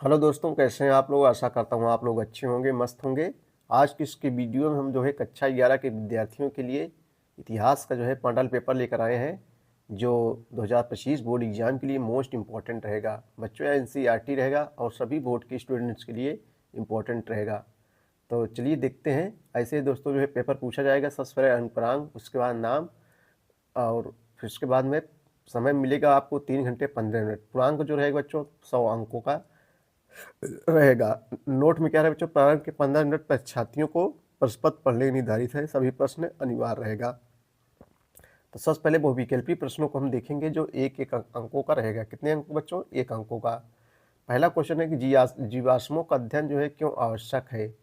Hello दोस्तों, कैसे हैं आप लोग। आशा करता हूँ आप लोग अच्छे होंगे, मस्त होंगे। आज की इसके वीडियो में हम जो है कक्षा 11 के विद्यार्थियों के लिए इतिहास का जो है मॉडल पेपर लेकर आए हैं, जो 2025 बोर्ड एग्जाम के लिए मोस्ट इम्पॉर्टेंट रहेगा। बच्चों या एनसीईआरटी रहेगा और सभी बोर्ड के स्टूडेंट्स के लिए इम्पोर्टेंट रहेगा। तो चलिए देखते हैं। ऐसे दोस्तों जो है पेपर पूछा जाएगा, सबसे पहले अंक, उसके बाद नाम, और फिर उसके बाद में समय मिलेगा आपको 3 घंटे 15 मिनट। पूर्णांक जो रहेगा बच्चों 100 अंकों का रहेगा। नोट में क्या है बच्चों, प्रारंभ के 15 मिनट परीक्षार्थियों को प्रश्न पत्र पढ़ने निर्धारित है, सभी प्रश्न अनिवार्य रहेगा। तो सबसे पहले वो विकल्पी प्रश्नों को हम देखेंगे जो एक एक अंकों का रहेगा। कितने अंक बच्चों? 1 अंकों का। पहला क्वेश्चन है कि जीवाश्मों का अध्ययन जो है क्यों आवश्यक है।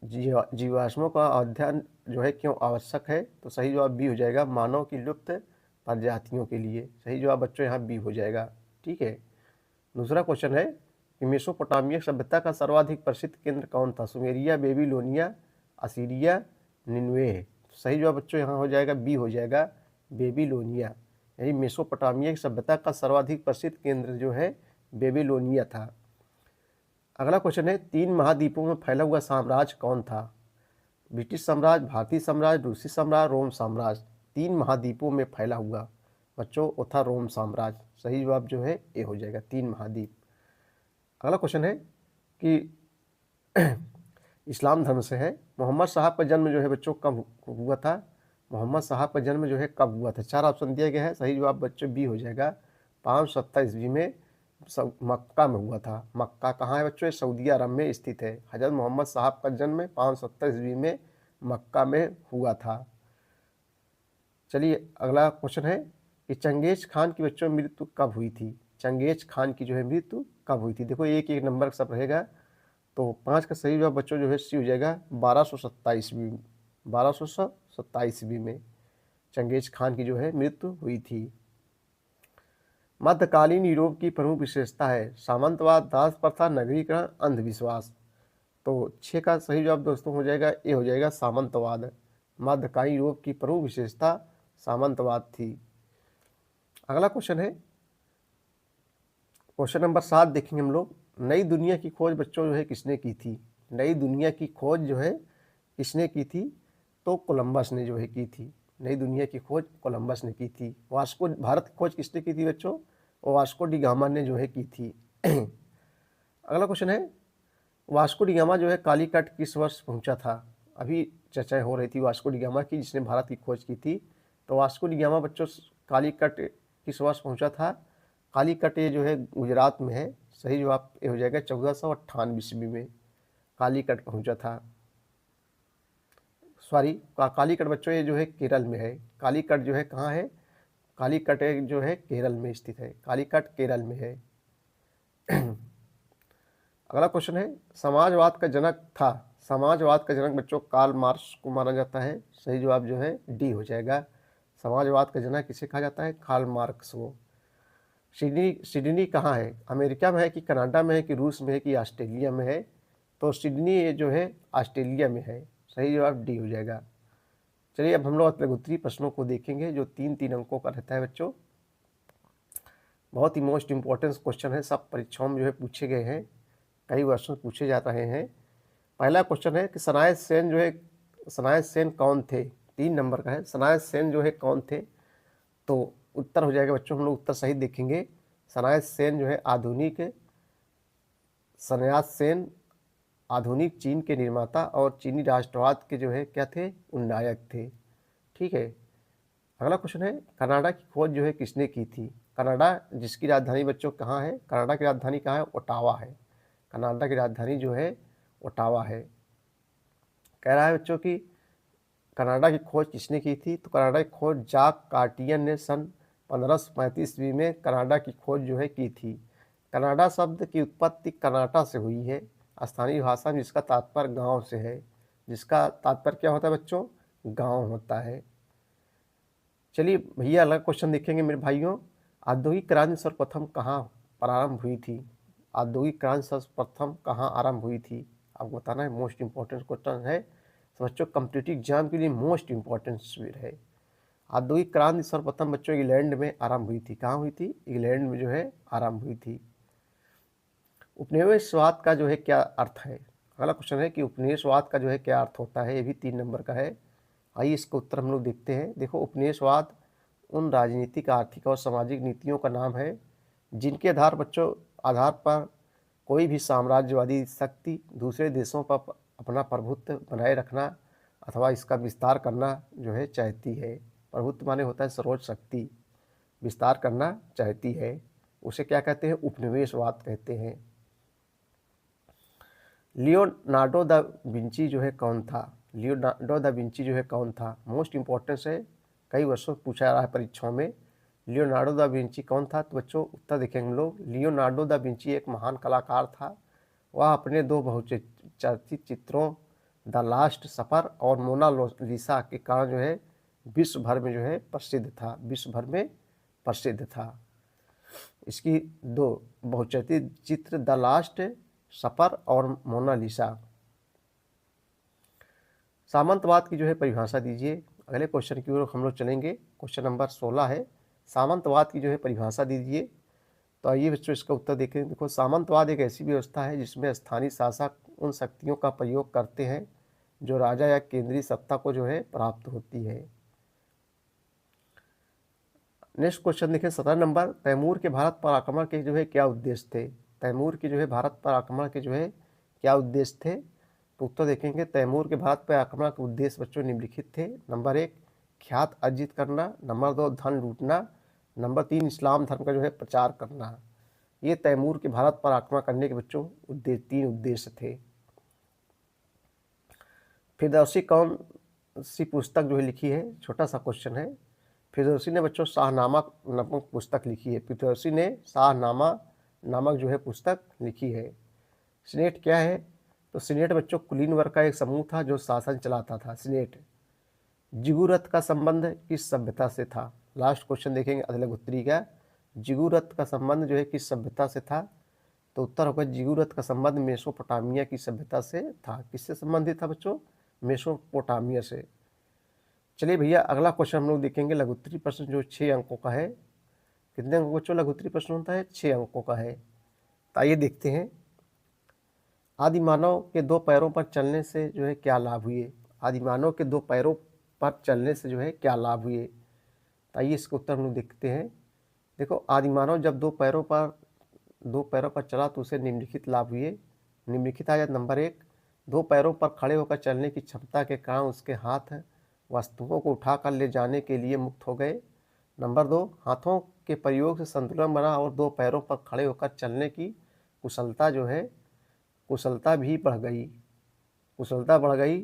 जीवाश्मों का अध्ययन जो है क्यों आवश्यक है, तो सही जवाब बी हो जाएगा, मानव की लुप्त प्रजातियों के लिए। सही जवाब बच्चों यहाँ बी हो जाएगा। ठीक है। दूसरा क्वेश्चन है कि मेसोपोटामिया सभ्यता का सर्वाधिक प्रसिद्ध केंद्र कौन था। Sumeria, Babylonia, Assyria, Nineveh. सही जवाब बच्चों यहाँ हो जाएगा बी हो जाएगा, बेबीलोनिया। यही मेसोपोटामिया की सभ्यता का सर्वाधिक प्रसिद्ध केंद्र जो है बेबीलोनिया था। अगला क्वेश्चन है 3 महाद्वीपों में फैला हुआ साम्राज्य कौन था। ब्रिटिश साम्राज्य, भारतीय साम्राज्य, रूसी साम्राज्य, रोम साम्राज्य। 3 महाद्वीपों में फैला हुआ बच्चों वो था रोम साम्राज्य। सही जवाब जो है ए हो जाएगा, 3 महाद्वीप। अगला क्वेश्चन है कि इस्लाम धर्म से है। मोहम्मद साहब का जन्म जो है बच्चों कब हुआ था। मोहम्मद साहब का जन्म जो है कब हुआ था। 4 ऑप्शन दिया गया है। सही जवाब बच्चों बी हो जाएगा, 527 में मक्का में हुआ था। मक्का कहाँ है बच्चों? सऊदी अरब में स्थित है। हजरत मोहम्मद साहब का जन्म 527 में मक्का में हुआ था। चलिए अगला क्वेश्चन है कि चंगेज खान की बच्चों मृत्यु कब हुई थी। चंगेज खान की जो है मृत्यु कब हुई थी। देखो एक एक नंबर सब रहेगा, तो 5 का सही जवाब बच्चों जो है सी हो जाएगा, 1227 1227 में चंगेज खान की जो है मृत्यु हुई थी। मध्यकालीन यूरोप की प्रमुख विशेषता है सामंतवाद, दास प्रथा, नगरीकरण, अंधविश्वास। तो 6 का सही जवाब दोस्तों हो जाएगा ए हो जाएगा, सामंतवाद। मध्यकालीन यूरोप की प्रमुख विशेषता सामंतवाद थी। अगला क्वेश्चन है क्वेश्चन नंबर 7 देखेंगे हम लोग। नई दुनिया की खोज बच्चों जो है किसने की थी। नई दुनिया की खोज जो है किसने की थी, तो कोलंबस ने जो है की थी। नई दुनिया की खोज कोलंबस ने की थी। वास्को, भारत की खोज किसने की थी बच्चों, और वास्को डी गामा ने जो है की थी। अगला क्वेश्चन है वास्को डी गामा जो है कालीकट किस वर्ष पहुंचा था। अभी चर्चा हो रही थी वास्को डी गामा की, जिसने भारत की खोज की थी। तो वास्को डी गामा बच्चों कालीकट किस वर्ष पहुंचा था। कालीकट ये जो है गुजरात में है। सही जवाब ये हो जाएगा 1498 में कालीकट पहुंचा था। सॉरी, कालीकट बच्चों ये जो है केरल में है। कालीकट जो है कहाँ है, कालीकट जो है केरल में स्थित है। कालीकट केरल में है। अगला क्वेश्चन है समाजवाद का जनक था। समाजवाद का जनक बच्चों कार्ल मार्क्स को माना जाता है। सही जवाब जो है डी हो जाएगा, समाजवाद का जनक किसे कहा जाता है, कार्ल मार्क्स को। सिडनी कहाँ है, अमेरिका में है कि कनाडा में है कि रूस में है कि ऑस्ट्रेलिया में है। तो सिडनी ये जो है ऑस्ट्रेलिया में है। सही जवाब डी हो जाएगा। चलिए अब हम लोग उत्तरी प्रश्नों को देखेंगे जो 3-3 अंकों का रहता है बच्चों। बहुत ही मोस्ट इंपॉर्टेंट क्वेश्चन है, सब परीक्षाओं में जो है पूछे गए हैं, कई वर्षों पूछे जा रहे हैं। पहला क्वेश्चन है कि सनायत सेन जो है, सनायत सेन कौन थे। 3 नंबर का है, सनायत सेन जो है कौन थे। तो उत्तर हो जाएगा बच्चों, हम लोग उत्तर सही देखेंगे। सनायत सेन जो है आधुनिक, सनायत सेन आधुनिक चीन के निर्माता और चीनी राष्ट्रवाद के जो है क्या थे, उन्नायक थे। ठीक है। अगला क्वेश्चन है कनाडा की खोज जो है किसने की थी। कनाडा जिसकी राजधानी बच्चों कहाँ है, कनाडा की राजधानी कहाँ है, ओटावा है। कनाडा की राजधानी जो है ओटावा है। कह रहा है बच्चों की कनाडा की खोज किसने की थी, तो कनाडा की खोज जाक कार्टियर ने सन 1535 में कनाडा की खोज जो है की थी। कनाडा शब्द की उत्पत्ति कनाटा से हुई है, स्थानीय भाषा में जिसका तात्पर्य गांव से है। जिसका तात्पर्य क्या होता है बच्चों, गांव होता है। चलिए भैया अगला क्वेश्चन देखेंगे मेरे भाइयों। औद्योगिक क्रांति सर्वप्रथम कहाँ प्रारंभ हुई थी। औद्योगिक क्रांति सर्वप्रथम कहाँ आरंभ हुई थी, आपको बताना है। मोस्ट इंपॉर्टेंट क्वेश्चन है, तो बच्चों कॉम्पिटिटिव एग्जाम के लिए मोस्ट इंपॉर्टेंट है। औद्योगिक क्रांति सर्वप्रथम बच्चों इंग्लैंड में आरंभ हुई थी। कहाँ हुई थी, इंग्लैंड में जो है आरंभ हुई थी। उपनिवेशवाद का जो है क्या अर्थ है। अगला क्वेश्चन है कि उपनिवेशवाद का जो है क्या अर्थ होता है, ये भी 3 नंबर का है। आइए इसका उत्तर हम लोग देखते हैं। देखो, उपनिवेशवाद उन राजनीतिक, आर्थिक और सामाजिक नीतियों का नाम है जिनके आधार पर कोई भी साम्राज्यवादी शक्ति दूसरे देशों पर अपना प्रभुत्व बनाए रखना अथवा इसका विस्तार करना जो है चाहती है। प्रभुत्व माने होता है सर्वोच्च शक्ति, विस्तार करना चाहती है, उसे क्या कहते हैं, उपनिवेशवाद कहते हैं। लियोनार्डो दा विंची जो है कौन था। लियोनार्डो दा विंची जो है कौन था, मोस्ट इंपॉर्टेंस है, कई वर्षों पूछा रहा है परीक्षाओं में। लियोनार्डो दा विंची कौन था, तो बच्चों उत्तर देखेंगे लोग। लियोनार्डो दा विंची एक महान कलाकार था। वह अपने 2 बहुचर्चित चित्रों द लास्ट सफर और मोनालिसा के कारण जो है विश्व भर में जो है प्रसिद्ध था, विश्व भर में प्रसिद्ध था। इसकी 2 बहुचर्चित चित्र द लास्ट सफर और मोनालिसा। सामंतवाद की जो है परिभाषा दीजिए। अगले क्वेश्चन की ओर हम लोग चलेंगे। क्वेश्चन नंबर 16 है, सामंतवाद की जो है परिभाषा दीजिए। तो आइए बच्चों इसका उत्तर देखें। देखो, सामंतवाद एक ऐसी व्यवस्था है जिसमें स्थानीय शासक उन शक्तियों का प्रयोग करते हैं जो राजा या केंद्रीय सत्ता को जो है प्राप्त होती है। नेक्स्ट क्वेश्चन देखें 17 नंबर, तैमूर के भारत पर आक्रमण के जो है क्या उद्देश्य थे। तैमूर के जो है भारत पर आक्रमण के जो है क्या उद्देश्य थे, तो उत्तर देखेंगे। तैमूर के भारत पर आक्रमण के उद्देश्य बच्चों निम्नलिखित थे। नंबर 1 ख्यात अर्जित करना, नंबर 2 धन लूटना, नंबर 3 इस्लाम धर्म का जो है प्रचार करना। ये तैमूर के भारत पर आक्रमण करने के बच्चों 3 उद्देश्य थे। फिरदौसी कौन सी पुस्तक जो है लिखी है, छोटा सा क्वेश्चन है। फिरदौसी ने बच्चों शाहनामा नामक पुस्तक लिखी है। फिरदौसी ने शाहनामा नामक जो है पुस्तक लिखी है। सीनेट क्या है, तो सीनेट बच्चों कुलीन वर्ग का एक समूह था जो शासन चलाता था, सीनेट। जिगुरत का संबंध किस सभ्यता से था। लास्ट क्वेश्चन देखेंगे अदलगुत्री का। जिगुरत का संबंध जो है किस सभ्यता से था, तो उत्तर होगा जिगुरत का संबंध मेसोपोटामिया की सभ्यता से था। किससे संबंधित था बच्चों, मेसोपोटामिया से। चलिए भैया अगला क्वेश्चन हम लोग देखेंगे। लघुत्तरी प्रश्न जो 6 अंकों का है। कितने अंकों बच्चों लघुत्तरी प्रश्न होता है, 6 अंकों का है। तो आइए देखते हैं। आदिमानव के 2 पैरों पर चलने से जो है क्या लाभ हुए। आदिमानव के 2 पैरों पर चलने से जो है क्या लाभ हुए, तो आइए इसका उत्तर हम लोग देखते हैं। देखो, आदिमानव जब 2 पैरों पर चला तो उसे निम्नलिखित लाभ हुए। निम्नलिखित आ जाए। नंबर 1, 2 पैरों पर खड़े होकर चलने की क्षमता के कारण उसके हाथ वस्तुओं को उठाकर ले जाने के लिए मुक्त हो गए। नंबर 2, हाथों के प्रयोग से संतुलन बना और 2 पैरों पर खड़े होकर चलने की कुशलता भी बढ़ गई।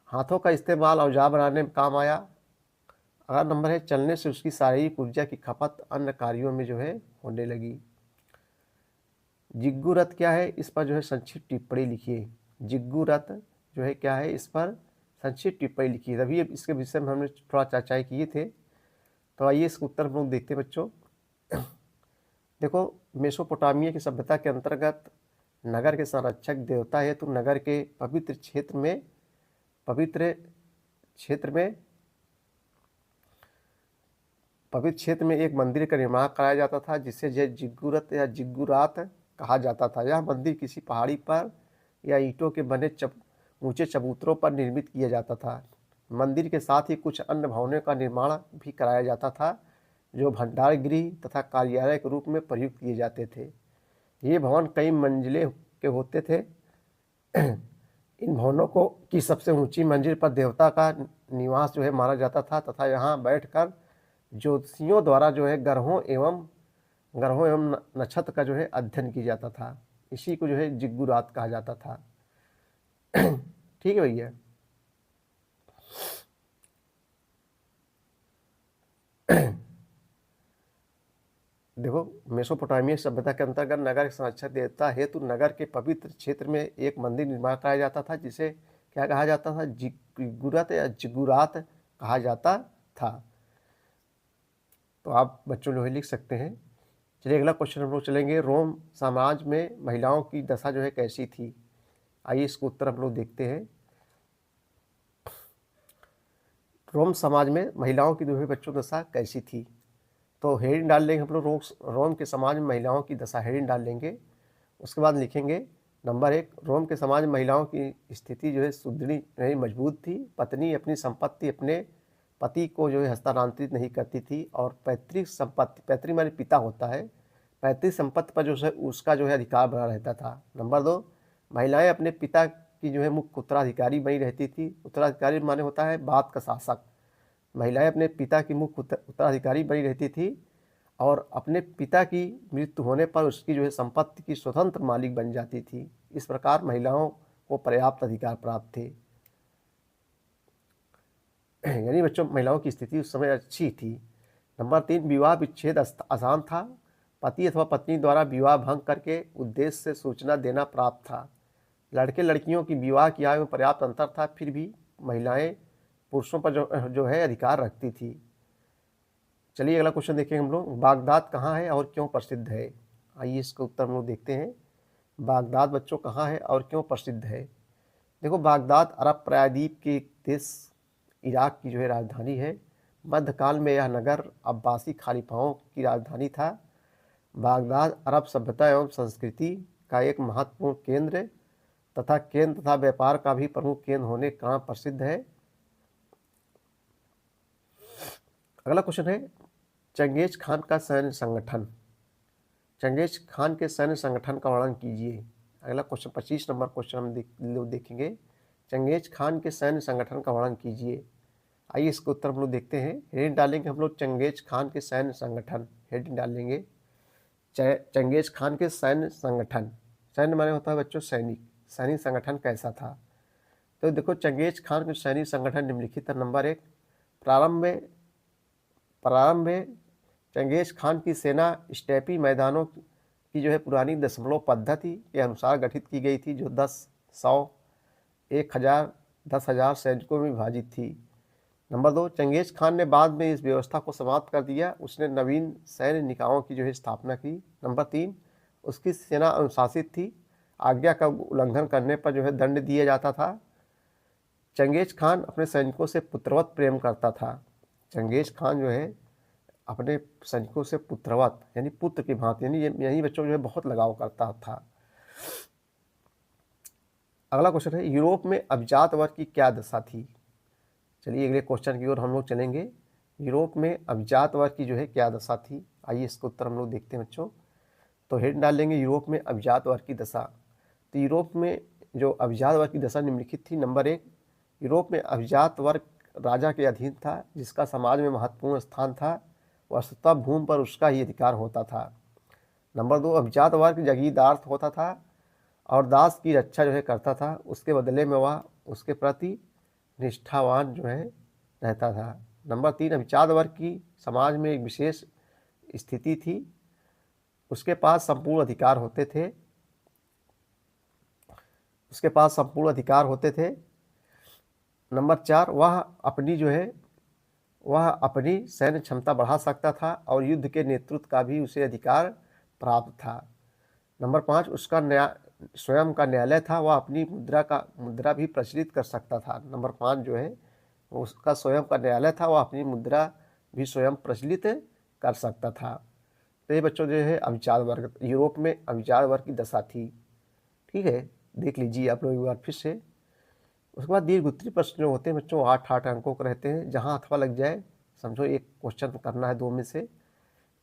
हाथों का इस्तेमाल औजार बनाने में काम आया। अगला नंबर है, चलने से उसकी शारीरिक ऊर्जा की खपत अन्य कार्यों में जो है होने लगी। जिग्गू रथ क्या है, इस पर जो है संक्षिप्त टिप्पणी लिखिए। जिग्गू रथ जो है क्या है, इस पर संक्षिप्त टिप्पणी लिखिए। तभी इसके विषय में हमने थोड़ा चर्चाएं किए थे। तो आइए इसका उत्तर हम लोग देखते हैं बच्चों। देखो, मेसोपोटामिया की सभ्यता के अंतर्गत नगर के संरक्षक देवता हेतु नगर के पवित्र क्षेत्र में एक मंदिर का निर्माण कराया जाता था जिसे जिग्गुरत या जिग्गुरात कहा जाता था। यह मंदिर किसी पहाड़ी पर या ईंटों के बने ऊंचे चबूतरों पर निर्मित किया जाता था। मंदिर के साथ ही कुछ अन्य भवनों का निर्माण भी कराया जाता था जो भंडार गृह तथा कार्यालय के रूप में प्रयुक्त किए जाते थे। ये भवन कई मंजिले के होते थे। इन भवनों की सबसे ऊंची मंजिल पर देवता का निवास जो है माना जाता था तथा यहाँ बैठकर ज्योतिषियों द्वारा जो है ग्रहों एवं नक्षत्र का जो है अध्ययन किया जाता था। इसी को जो है जिग्गुरात कहा जाता था। ठीक है भैया। देखो, मेसोपोटामिया सभ्यता के अंतर्गत नगर के संरक्षक देवता हेतु नगर के पवित्र क्षेत्र में एक मंदिर निर्माण कराया जाता था जिसे क्या कहा जाता था, जिग्गुरत या जिग्गुरात कहा जाता था। तो आप बच्चों जो है लिख सकते हैं। चलिए अगला क्वेश्चन हम लोग चलेंगे। रोम साम्राज्य में महिलाओं की दशा जो है कैसी थी। आइए इसको उत्तर हम लोग देखते हैं। रोम समाज में महिलाओं की जो है बच्चों दशा कैसी थी, तो हेडिंग डाल लेंगे हम लोग। रोम के समाज में महिलाओं की दशा हेडिंग डाल लेंगे। उसके बाद लिखेंगे नंबर 1, रोम के समाज में महिलाओं की स्थिति जो है सुदृढ़ नहीं, मजबूत थी। पत्नी अपनी संपत्ति अपने पति को जो है हस्तांतरित नहीं करती थी और पैतृक संपत्ति, पैतृक माने पिता होता है, पैतृक संपत्ति पर जो है उसका जो है अधिकार बना रहता था। नंबर 2, महिलाएं अपने पिता की जो है मुख्य उत्तराधिकारी बनी रहती थी। उत्तराधिकारी माने होता है बात का शासक। महिलाएं अपने पिता की मुख्य उत्तराधिकारी बनी रहती थी और अपने पिता की मृत्यु होने पर उसकी जो है संपत्ति की स्वतंत्र मालिक बन जाती थी। इस प्रकार महिलाओं को पर्याप्त अधिकार प्राप्त थे। यानी बच्चों महिलाओं की स्थिति उस समय अच्छी थी। नंबर 3, विवाह विच्छेद आसान था। पति अथवा पत्नी द्वारा विवाह भंग करके उद्देश्य से सूचना देना प्राप्त था। लड़के लड़कियों की विवाह की आयु में पर्याप्त अंतर था, फिर भी महिलाएं पुरुषों पर जो है अधिकार रखती थी। चलिए अगला क्वेश्चन देखेंगे हम लोग। बागदाद कहाँ है और क्यों प्रसिद्ध है? आइए इसका उत्तर हम लोग देखते हैं। बागदाद बच्चों कहाँ है और क्यों प्रसिद्ध है? देखो, बागदाद अरब प्रायद्वीप के देश इराक की जो है राजधानी है। मध्यकाल में यह नगर अब्बासी खलीफाओं की राजधानी था। बागदाद अरब सभ्यता एवं संस्कृति का एक महत्वपूर्ण केंद्र तथा व्यापार का भी प्रमुख केंद्र होने के कारण प्रसिद्ध है। अगला क्वेश्चन है, चंगेज खान का सैन्य संगठन। चंगेज खान के सैन्य संगठन का वर्णन कीजिए। अगला क्वेश्चन 25 नंबर क्वेश्चन हम लोग देखेंगे। चंगेज खान के सैन्य संगठन का वर्णन कीजिए। आइए इसका उत्तर हम लोग देखते हैं। हेडिंग डालेंगे हम लोग चंगेज खान के सैन्य संगठन। हेडिंग डालेंगे चंगेज खान के सैन्य संगठन। सैन्य माने होता है बच्चों सैनिक। सैनिक संगठन कैसा था? तो देखो, चंगेज खान के सैनिक संगठन निम्नलिखित है। नंबर 1, प्रारंभ में चंगेज खान की सेना स्टेपी मैदानों की जो है पुरानी दशमलव पद्धति के अनुसार गठित की गई थी, जो 10, 100, 1000, 10,000 सैनिकों में विभाजित थी। नंबर 2, चंगेज खान ने बाद में इस व्यवस्था को समाप्त कर दिया। उसने नवीन सैन्य निकायों की जो है स्थापना की। नंबर 3, उसकी सेना अनुशासित थी। आज्ञा का उल्लंघन करने पर जो है दंड दिया जाता था। चंगेज खान अपने सैनिकों से पुत्रवत प्रेम करता था। चंगेज खान जो है अपने सैनिकों से पुत्रवत यानी पुत्र की भांति यानी बच्चों जो है बहुत लगाव करता था। अगला क्वेश्चन है, यूरोप में अभिजात वर्ग की क्या दशा थी? चलिए अगले क्वेश्चन की ओर हम लोग चलेंगे। यूरोप में अभिजात वर्ग की जो है क्या दशा थी? आइए इसका उत्तर हम लोग देखते हैं बच्चों। तो हेड डालेंगे यूरोप में अभिजात वर्ग की दशा। तो यूरोप में जो अभिजात वर्ग की दशा निम्नलिखित थी। नंबर 1, यूरोप में अभिजात वर्ग राजा के अधीन था, जिसका समाज में महत्वपूर्ण स्थान था। वस्तुतः भूमि पर उसका ही अधिकार होता था। नंबर 2, अभिजात वर्ग जागीरदार होता था और दास की रक्षा जो है करता था। उसके बदले में वह उसके प्रति निष्ठावान जो है रहता था। नंबर 3, अभिजात वर्ग की समाज में एक विशेष स्थिति थी। उसके पास संपूर्ण अधिकार होते थे। नंबर 4, वह अपनी सैन्य क्षमता बढ़ा सकता था और युद्ध के नेतृत्व का भी उसे अधिकार प्राप्त था। नंबर 5, उसका स्वयं का न्यायालय था। वह अपनी मुद्रा भी प्रचलित कर सकता था। नंबर 5 जो है उसका स्वयं का न्यायालय था, वह अपनी मुद्रा भी स्वयं प्रचलित कर सकता था। तो ये बच्चों जो है अभिजात वर्ग, यूरोप में अभिजात वर्ग की दशा थी। ठीक है, देख लीजिए आप लोग एक बार फिर से। उसके बाद दीर्घ उत्तरीय प्रश्न जो होते हैं बच्चों 8 अंकों के रहते हैं। जहाँ अथवा लग जाए, समझो एक क्वेश्चन करना है 2 में से।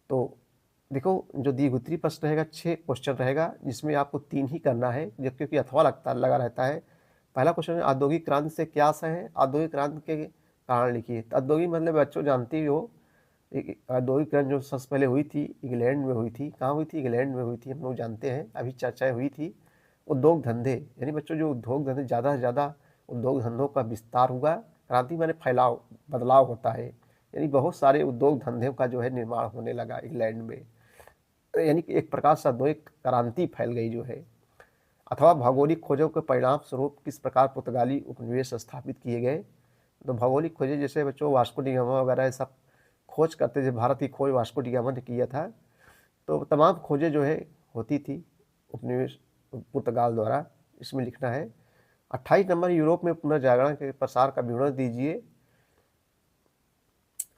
तो देखो, जो दीर्घ उत्तरीय प्रश्न रहेगा 6 क्वेश्चन रहेगा, जिसमें आपको 3 ही करना है, जब क्योंकि अथवा लगा रहता है। पहला क्वेश्चन है, औद्योगिक क्रांति से क्या आशय है? औद्योगिक क्रांति के कारण लिखिए। तो औद्योगिक मतलब बच्चों जानते ही हो, औद्योगिक क्रांति जो सबसे पहले हुई थी इंग्लैंड में हुई थी। कहाँ हुई थी? इंग्लैंड में हुई थी, हम लोग जानते हैं, अभी चर्चाएँ हुई थी। उद्योग धंधे यानी बच्चों जो उद्योग धंधे ज़्यादा से ज़्यादा उद्योग धंधों का विस्तार हुआ। क्रांति माने फैलाव, बदलाव होता है, यानी बहुत सारे उद्योग धंधों का जो है निर्माण होने लगा इंग्लैंड में। यानी कि एक प्रकार से औद्योगिक क्रांति फैल गई जो है। अथवा भौगोलिक खोजों के परिणाम स्वरूप किस प्रकार पुर्तगाली उपनिवेश स्थापित किए गए? तो भौगोलिक खोजें जैसे बच्चों वास्को डी गामा वगैरह सब खोज करते थे। भारत की खोज वास्को डी गामा ने किया था। तो तमाम खोजें जो है होती थी उपनिवेश पुर्तगाल द्वारा। इसमें लिखना है। 28 नंबर, यूरोप में पुनर्जागरण के प्रसार का विवरण दीजिए।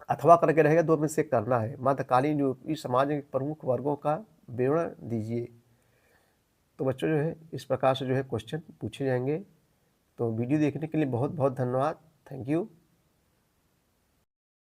अथवा करके रहेगा, 2 में से करना है। मध्यकालीन यूरोपीय समाज के प्रमुख वर्गों का विवरण दीजिए। तो बच्चों जो है इस प्रकार से जो है क्वेश्चन पूछे जाएंगे। तो वीडियो देखने के लिए बहुत बहुत धन्यवाद। Thank you.